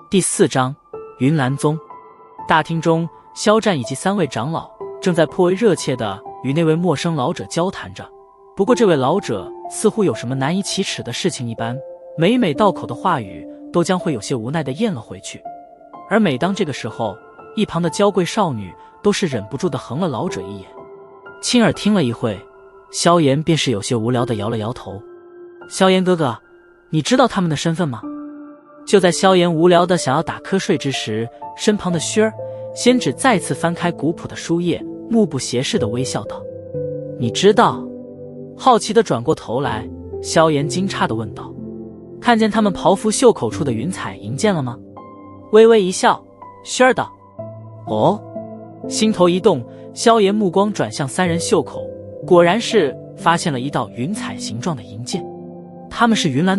第4章云岚宗。大厅中，肖战以及3位长老正在颇为热切地与那位陌生老者交谈着。不过这位老者似乎有什么难以启齿的事情一般，每每到口的话语都将会有些无奈地咽了回去。而每当这个时候，一旁的娇贵少女都是忍不住地横了老者一眼。亲耳听了一会，萧炎便是有些无聊地摇了摇头。萧炎哥哥，你知道他们的身份吗？就在萧炎无聊地想要打瞌睡之时，身旁的薰儿仙指再次翻开古朴的书页，目不斜视地微笑道：你知道？好奇地转过头来，萧炎惊诧地问道：看见他们袍服袖口处的云彩银剑了吗？微微一笑，薰儿道：哦。心头一动，萧炎目光转向3人袖口，果然是发现了一道云彩形状的银剑。他们是云岚